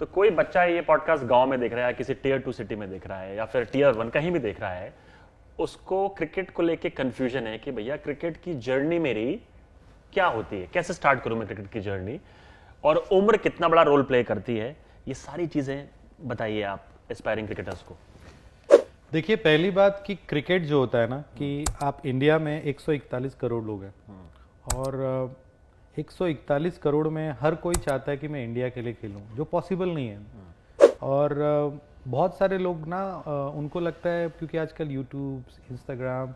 तो कोई बच्चा ये पॉडकास्ट गांव में देख रहा है, किसी टियर 2 सिटी में देख रहा है या फिर टियर 1 कहीं भी देख रहा है, उसको क्रिकेट को लेके कंफ्यूजन है कि भैया क्रिकेट की जर्नी मेरी क्या होती है, कैसे स्टार्ट करूं मैं क्रिकेट की जर्नी, और उम्र कितना बड़ा रोल प्ले करती है, ये सारी चीजें बताइए आप एस्पायरिंग क्रिकेटर्स को। देखिए, पहली बात कि क्रिकेट जो होता है ना, कि आप इंडिया में 141 करोड़ लोग हैं और 141 करोड़ में हर कोई चाहता है कि मैं इंडिया के लिए खेलूं, जो पॉसिबल नहीं है। और बहुत सारे लोग ना उनको लगता है, क्योंकि आजकल यूट्यूब, इंस्टाग्राम,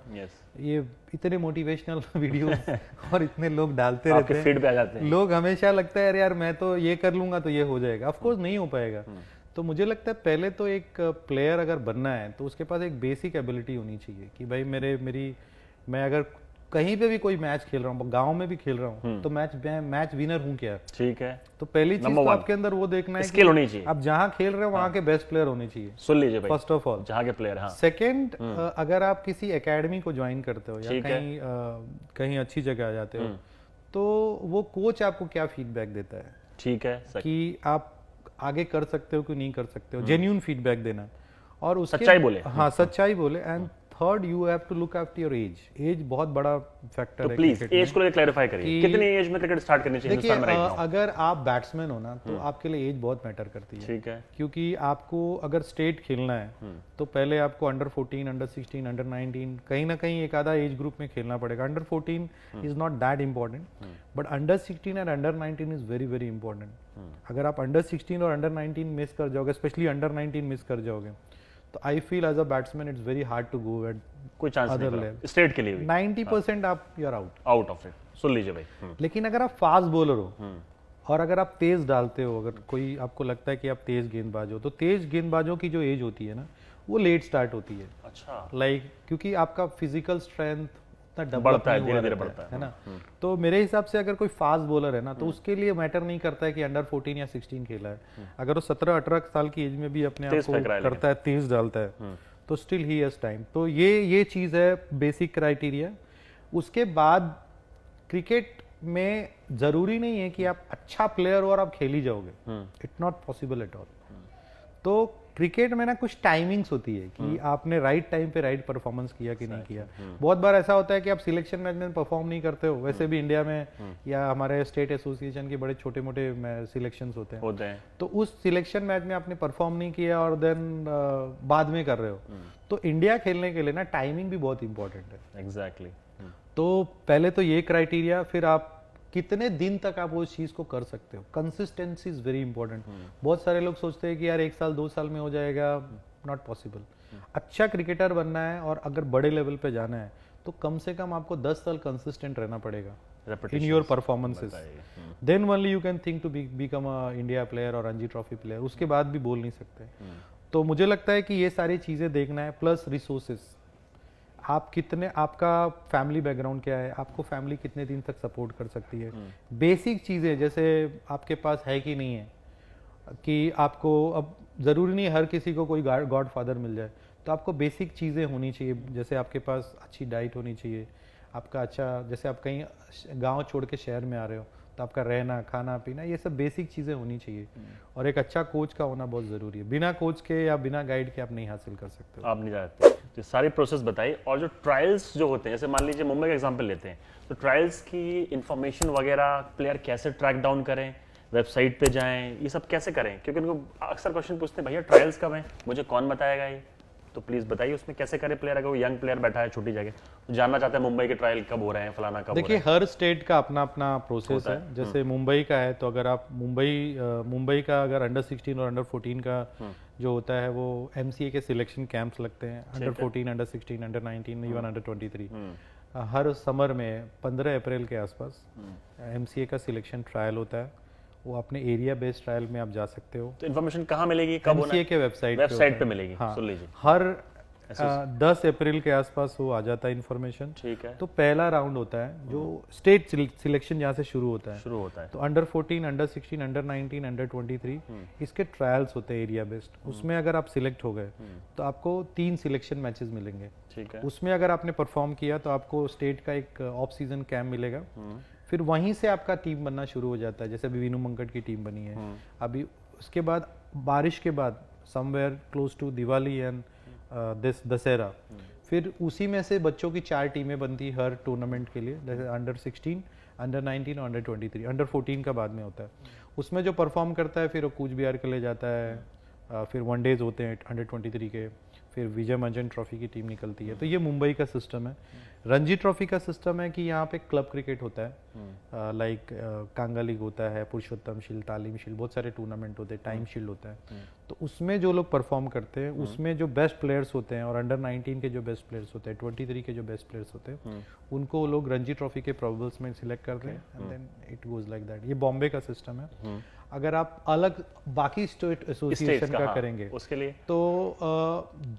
ये इतने मोटिवेशनल वीडियोस और इतने लोग डालते रहते हैं, फीड पे आ जाते हैं, लोग हमेशा लगता है यार मैं तो ये कर लूंगा तो ये हो जाएगा। ऑफ कोर्स नहीं हो पाएगा। तो मुझे लगता है पहले तो एक प्लेयर अगर बनना है तो उसके पास एक बेसिक एबिलिटी होनी चाहिए कि भाई मैं अगर कहीं पे भी कोई मैच खेल रहा हूँ, गांव में भी खेल रहा हूँ, तो मैच विनर हूँ क्या। ठीक है। तो पहली चीज तो आपके अंदर वो देखना है स्किल होनी चाहिए, आप जहाँ खेल रहे हो वहाँ के बेस्ट प्लेयर होने चाहिए। सुन लीजिए भाई, फर्स्ट ऑफ ऑल जहाँ के प्लेयर। हाँ। सेकंड, अगर आप किसी एकेडमी को ज्वाइन करते हो या कहीं अच्छी जगह आ जाते हो, तो वो कोच आपको क्या फीडबैक देता है, ठीक है, कि आप आगे कर सकते हो कि नहीं कर सकते हो, जेन्युइन फीडबैक देना और उसके सच्चाई बोले। हाँ, सच्चाई बोले। And third, you have to look after your age. Age बहुत बड़ा फैक्टर है। तो प्लीज एज को क्लैरिफाई करिए, कितनी एज में क्रिकेट स्टार्ट करनी चाहिए हिंदुस्तान में राइट नाउ? अगर आप बैट्समैन हो ना, तो आपके लिए एज बहुत मैटर करती है। ठीक है। क्योंकि आपको अगर स्टेट खेलना है तो पहले आपको अंडर 14, अंडर 16, अंडर 19 कहीं ना कहीं एक आधा एज ग्रुप में खेलना पड़ेगा। Under 14 is not that important, but under 16 and under 19 is very very important. अगर आप अंडर 16 और अंडर 19 मिस कर जाओगे, स्पेशली अंडर 19 मिस कर जाओगे, तो I feel as a batsman it's very hard to go at कोई चांस नहीं स्टेट के लिए भी। 90% आप you are out of it. सुन लीजिए भाई। लेकिन अगर आप फास्ट बॉलर हो और अगर आप तेज डालते हो, अगर कोई आपको लगता है कि आप तेज गेंदबाज हो, तो तेज गेंदबाजों की जो एज होती है ना, वो लेट स्टार्ट होती है। अच्छा। क्योंकि आपका फिजिकल स्ट्रेंथ बढ़ता है, धीरे धीरे बढ़ता है ना। तो मेरे हिसाब से अगर कोई फास्ट बॉलर है ना, तो उसके लिए मैटर नहीं करता है कि अंडर 14 या 16 खेला है। अगर वो 17-18 साल की एज में भी अपने आप को करता है, तेज डालता है, तो स्टिल ही हैज टाइम। तो ये चीज है बेसिक क्राइटेरिया। उसके बाद क्रिकेट में जरूरी नहीं है कि आप अच्छा प्लेयर हो और आप खेल ही जाओगे, it's not possible at all. तो क्रिकेट में ना कुछ टाइमिंग्स होती है कि आपने राइट टाइम पे राइट परफॉर्मेंस किया कि नहीं किया। बहुत बार ऐसा होता है कि आप सिलेक्शन मैच में परफॉर्म नहीं करते हो, वैसे भी इंडिया में या हमारे स्टेट एसोसिएशन के बड़े छोटे मोटे सिलेक्शंस होते हैं, तो उस सिलेक्शन मैच में आपने परफॉर्म नहीं किया और देन बाद में कर रहे हो। तो इंडिया खेलने के लिए ना टाइमिंग भी बहुत इंपॉर्टेंट है। एग्जैक्टली। तो पहले तो ये क्राइटेरिया, फिर आप कितने दिन तक आप उस चीज को कर सकते हो। Consistency is very important. बहुत सारे लोग सोचते हैं कि यार 1 साल 2 साल में हो जाएगा, नॉट पॉसिबल। अच्छा क्रिकेटर बनना है और अगर बड़े लेवल पे जाना है तो कम से कम आपको 10 साल कंसिस्टेंट रहना पड़ेगा in your performances. Then only you can think to become a India player और रणजी ट्रॉफी प्लेयर। उसके बाद भी बोल नहीं सकते। तो मुझे लगता है कि ये सारी चीजें देखना है, प्लस रिसोर्सेस। आप कितने, आपका फैमिली बैकग्राउंड क्या है, आपको फैमिली कितने दिन तक सपोर्ट कर सकती है। बेसिक चीज़ें जैसे आपके पास है कि नहीं है, कि आपको अब ज़रूरी नहीं हर किसी को कोई गॉड फादर मिल जाए, तो आपको बेसिक चीज़ें होनी चाहिए। जैसे आपके पास अच्छी डाइट होनी चाहिए, आपका अच्छा, जैसे आप कहीं गांव छोड़ के शहर में आ रहे हो तो आपका रहना, खाना पीना, ये सब बेसिक चीज़ें होनी चाहिए। और एक अच्छा कोच का होना बहुत ज़रूरी है। बिना कोच के या बिना गाइड के आप नहीं हासिल कर सकते हो। आप नहीं जानते। तो सारी प्रोसेस बताइए। और जो ट्रायल्स जो होते हैं, जैसे मान लीजिए मुंबई का एग्जांपल लेते हैं, तो ट्रायल्स की इंफॉर्मेशन वगैरह प्लेयर कैसे ट्रैक डाउन करें, वेबसाइट पे जाएं, ये सब कैसे करें? क्योंकि उनको अक्सर क्वेश्चन पूछते हैं, भैया ट्रायल्स कब हैं, मुझे कौन बताएगा ये? तो प्लीज बताइए उसमें कैसे करे प्लेयर, अगर वो यंग प्लेयर बैठा है छोटी जगह, तो जानना चाहता है मुंबई के ट्रायल कब हो रहे हैं, फलाना कब हो रहे हैं। देखिए, हर स्टेट का अपना अपना प्रोसेस है। जैसे मुंबई का है, तो अगर आप मुंबई का अगर अंडर 16 और अंडर 14 का जो होता है, वो MCA के सिलेक्शन कैंप्स लगते हैं। Under 14, under 16, under 19, even under 23 हर समर में 15 अप्रैल के आसपास MCA का सिलेक्शन ट्रायल होता है। वो अपने एरिया बेस्ड ट्रायल में आप जा सकते हो। तो इन्फॉर्मेशन कहाँ मिलेगी, कब होना है? MCA के वेबसाइट पे मिलेगी। हाँ, सुन लीजिए, हर 10 अप्रैल के आसपास वो आ जाता है इन्फॉर्मेशन। ठीक है। तो पहला राउंड होता है जो स्टेट सिलेक्शन जहाँ से शुरू होता है। तो अंडर 14, अंडर 16, अंडर 19, अंडर 23 इसके ट्रायल्स होते हैं एरिया बेस्ड। उसमें अगर आप सिलेक्ट हो गए तो आपको 3 सिलेक्शन मैचेस मिलेंगे। ठीक है। उसमें अगर आपने परफॉर्म किया तो आपको स्टेट का एक ऑफ सीजन कैंप मिलेगा। फिर वहीं से आपका टीम बनना शुरू हो जाता है। जैसे अभी वीनू मंकट की टीम बनी है, अभी उसके बाद बारिश के बाद somewhere close to Diwali and this Dussehra, फिर उसी में से बच्चों की 4 टीमें बनती हर टूर्नामेंट के लिए, जैसे अंडर 16, अंडर 19 और अंडर 23। अंडर 14 का बाद में होता है। उसमें जो परफॉर्म करता है फिर वो कूच बिहार के लिए जाता है, फिर वनडेज होते हैं अंडर 23 के, फिर विजय मंजन ट्रॉफी की टीम निकलती है। तो ये मुंबई का सिस्टम है। रणजी ट्रॉफी का सिस्टम है कि यहाँ पे क्लब क्रिकेट होता है, लाइक कांगा लीग होता है, पुरुषोत्तम शील्ड, तालीम शील्ड, बहुत सारे टूर्नामेंट होते हैं, टाइम शील्ड होता है। तो उसमें जो लोग परफॉर्म करते हैं उसमें जो बेस्ट प्लेयर्स होते हैं और अंडर 19 के जो बेस्ट प्लेयर्स होते हैं, 23 के जो बेस्ट प्लेयर्स होते हैं, उनको लोग रणजी ट्रॉफी के प्रोबेबल्स में सिलेक्ट करते हैं and then it goes like that. ये बॉम्बे का सिस्टम है। अगर आप अलग बाकी स्टेट एसोसिएशन का करेंगे उसके लिए तो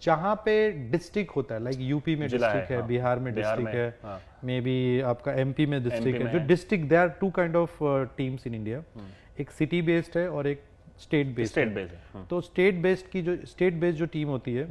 जहाँ पे डिस्ट्रिक्ट होता है, लाइक यूपी में डिस्ट्रिक्ट है, बिहार में डिस्ट्रिक्ट है, मे बी आपका एमपी में डिस्ट्रिक्ट है। जो district, there are 2 kind of teams in India, एक सिटी बेस्ड है और एक स्टेट बेस्ड है। तो स्टेट बेस्ड जो टीम होती है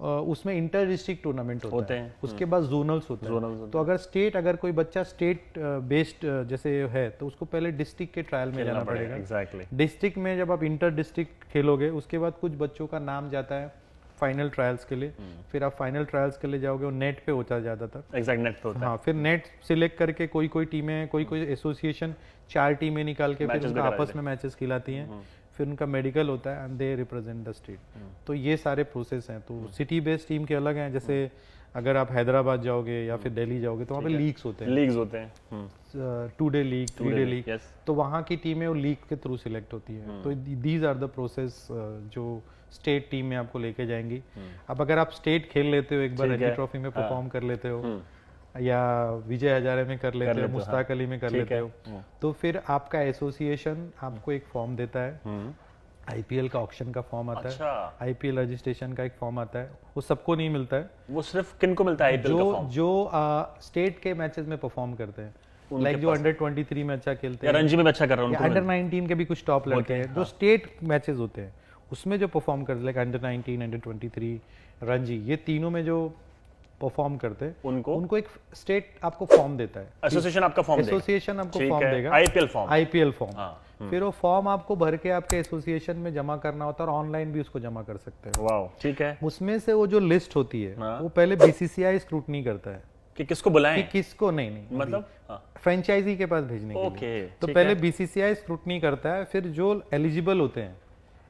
उसमें इंटर डिस्ट्रिक्ट टूर्नामेंट होते हैं। उसके बाद जोनल्स होते हैं। तो अगर कोई बच्चा स्टेट बेस्ड जैसे है तो उसको पहले डिस्ट्रिक्ट के ट्रायल में जाना पड़ेगा। डिस्ट्रिक्ट में जब आप इंटर डिस्ट्रिक्ट खेलोगे उसके बाद कुछ बच्चों का नाम जाता है फाइनल ट्रायल्स के लिए, फिर आप फाइनल ट्रायल्स के लिए जाओगे, वो नेट पे होता है ज्यादातर। नेट पे होता है। हाँ, फिर नेट सिलेक्ट करके कोई टीमें, कोई एसोसिएशन 4 टीमें निकाल के फिर उनका आपस में मैचेस खिलाती हैं, फिर उनका मेडिकल होता है and they represent the state. तो ये सारे प्रोसेस हैं। तो सिटी बेस्ड टीम के अलग हैं, जैसे अगर आप हैदराबाद जाओगे या फिर दिल्ली जाओगे तो वहाँ पे लीग्स होते हैं, 2 डे लीग, 3 डे लीग। तो वहाँ की टीमें वो लीग के थ्रू सिलेक्ट होती है। तो दीज आर द प्रोसेस जो स्टेट टीम में आपको लेके जाएंगी। अब अगर आप स्टेट खेल लेते हो, एक बार रणजी ट्रॉफी में परफॉर्म कर लेते हो या विजय हजारे में कर लेते हो, मुश्ताक अली में कर लेते हो, तो फिर आपका एसोसिएशन आपको एक फॉर्म देता है। आईपीएल का ऑक्शन का फॉर्म आता है, आईपीएल रजिस्ट्रेशन का एक फॉर्म आता है। वो सबको नहीं मिलता है, वो सिर्फ किनको मिलता है आईपीएल का फॉर्म? जो स्टेट के मैचेस में परफॉर्म करते हैं, लाइक जो अंडर 23 में अच्छा खेलते हैं, रणजी में अच्छा कर रहे हैं, अंडर 19 के भी कुछ टॉप लड़के हैं जो स्टेट मैचेस होते हैं उसमें जो परफॉर्म करते हैं, लाइक अंडर 19, अंडर 23, रणजी, ये तीनों में जो परफॉर्म करते हैं उनको एक स्टेट आपको फॉर्म देता है। एसोसिएशन आपको फॉर्म देगा, आईपीएल फॉर्म। फिर वो फॉर्म आपको भर के आपके एसोसिएशन में जमा करना होता है और ऑनलाइन भी उसको जमा कर सकते हैं। वाओ, ठीक है। उसमें से वो जो लिस्ट होती है वो पहले बीसीसीआई स्क्रूटनी करता है कि किसको बुलाएं, कि किसको नहीं मतलब फ्रेंचाइजी के पास भेजने के लिए। तो पहले बीसीसीआई स्क्रूटनी करता है, फिर जो एलिजिबल होते हैं,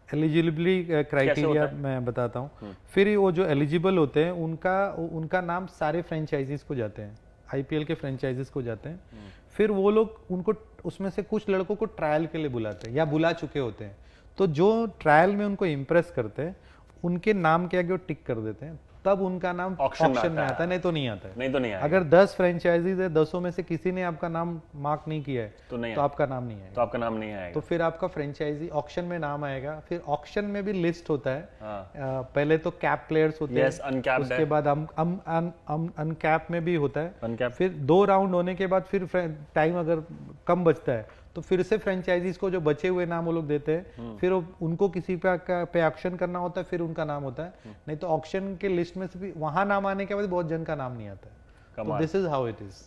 एलिजिबिलिटी क्राइटेरिया मैं बताता हूँ। फिर वो जो एलिजिबल होते हैं उनका नाम सारे फ्रेंचाइजीज को जाते हैं, आईपीएल के फ्रेंचाइजीज को जाते हैं। फिर वो लोग उनको उसमें से कुछ लड़कों को ट्रायल के लिए बुलाते हैं या बुला चुके होते हैं। तो जो ट्रायल में उनको इम्प्रेस करते हैं उनके नाम के आगे वो टिक कर देते हैं, तब उनका नाम ऑक्शन में आता है, नहीं तो नहीं आता है। अगर 10 फ्रेंचाइजीज है, 10 में से किसी ने आपका नाम मार्क नहीं किया है तो आपका नाम नहीं आएगा। तो फिर आपका फ्रेंचाइजी ऑक्शन में नाम आएगा। फिर ऑक्शन में भी लिस्ट होता है। पहले तो कैप प्लेयर्स होते हैं, उसके बाद अनकैप में भी होता है। फिर 2 राउंड होने के बाद फिर टाइम अगर कम बचता है तो फिर से फ्रेंचाइजीज को जो बचे हुए नाम वो लोग देते हैं। फिर उनको किसी पे ऑक्शन करना होता है, फिर उनका नाम होता है। नहीं तो ऑक्शन के लिस्ट में से भी वहां नाम आने के बाद बहुत जन का नाम नहीं आता है। तो this is how it is.